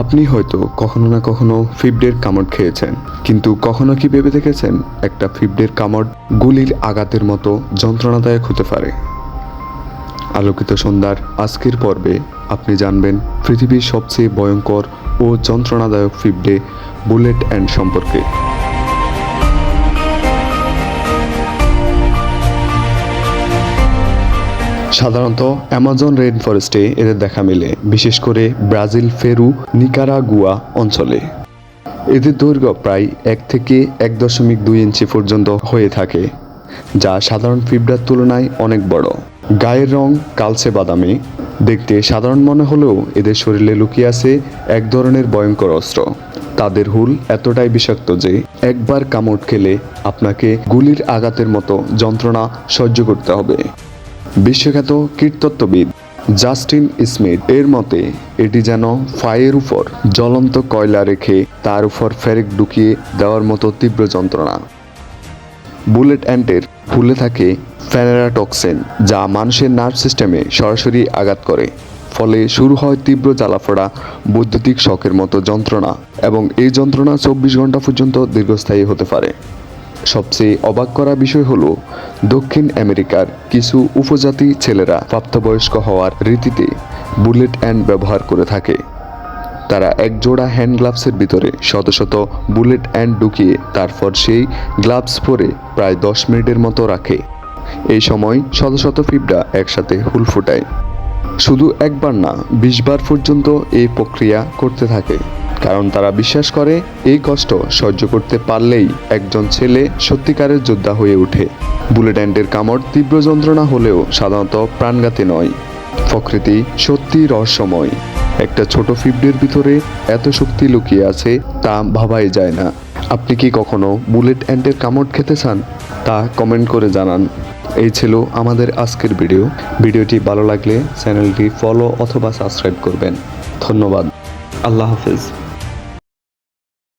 আপনি হয়তো কখনো না কখনো ফিবডের কামড় খেয়েছেন, কিন্তু কখনো কি ভেবে দেখেছেন একটা ফিবডের কামড় গুলির আঘাতের মতো যন্ত্রণাদায়ক হতে পারে? আলোকিত সন্ধ্যার আজকের পর্বে আপনি জানবেন পৃথিবীর সবচেয়ে ভয়ঙ্কর ও যন্ত্রণাদায়ক ফিবডে বুলেট অ্যান্ড সম্পর্কে। সাধারণত অ্যামাজন রেইন ফরেস্টে এদের দেখা মেলে, বিশেষ করে ব্রাজিল, পেরু, নিকারাগুয়া অঞ্চলে। এদের দৈর্ঘ্য প্রায় 1 থেকে 1.2 ইঞ্চি পর্যন্ত হয়ে থাকে, যা সাধারণ ফিবডার তুলনায় অনেক বড়। গায়ের রং কালচে বাদামি, দেখতে সাধারণ মনে হলেও এদের শরীরে লুকিয়ে আছে এক ধরনের ভয়ঙ্কর অস্ত্র। তাদের হুল এতটাই বিষাক্ত যে একবার কামড় খেলে আপনাকে গুলির আঘাতের মতো যন্ত্রণা সহ্য করতে হবে। বিশ্বখ্যাত কীটতত্ত্ববিদ জাস্টিন স্মিথ এর মতে এটি যেন ফায়ের উপর জ্বলন্ত কয়লা রেখে তার উপর ফেরেক ঢুকিয়ে দেওয়ার মতো তীব্র যন্ত্রণা। বুলেট অ্যান্টের হুলে থাকে ফেনেরাটক্সিন, যা মানুষের নার্ভ সিস্টেমে সরাসরি আঘাত করে, ফলে শুরু হয় তীব্র জ্বালাফোড়া, বৈদ্যুতিক শকের মতো যন্ত্রণা, এবং এই যন্ত্রণা 24 ঘন্টা পর্যন্ত দীর্ঘস্থায়ী হতে পারে। সবচেয়ে অবাক করা বিষয় হলো, দক্ষিণ আমেরিকার কিছু উপজাতি ছেলেরা প্রাপ্তবয়স্ক হওয়ার রীতিতে বুলেট অ্যান্ড ব্যবহার করে থাকে। তারা এক জোড়া হ্যান্ড গ্লাভসের ভিতরে শত শত বুলেট অ্যান্ড ঢুকিয়ে তারপর সেই গ্লাভস পরে প্রায় 10 মিনিটের মতো রাখে। এই সময় শত শত পিঁপড়া একসাথে হুল ফোটায়। শুধু একবার না, 20 বার পর্যন্ত এই প্রক্রিয়া করতে থাকে, কারণ তারা বিশ্বাস করে এই কষ্ট সহ্য করতে পারলেই একজন ছেলে সত্যিকারের যোদ্ধা হয়ে ওঠে। বুলেট অ্যান্টের কামড় তীব্র যন্ত্রণা হলেও সাধারণত প্রাণঘাতী নয়। প্রকৃতি সত্যি রহস্যময়। একটা ছোট ফিবডের ভিতরে এত শক্তি লুকিয়ে আছে তা ভাবাই যায় না। আপনি কি কখনো বুলেট অ্যান্টের কামড় খেতে চান? তা কমেন্ট করে জানান। এই ছিল আমাদের আজকের ভিডিওটি ভালো লাগলে চ্যানেলটি ফলো অথবা সাবস্ক্রাইব করবেন। ধন্যবাদ। আল্লাহ হাফেজ।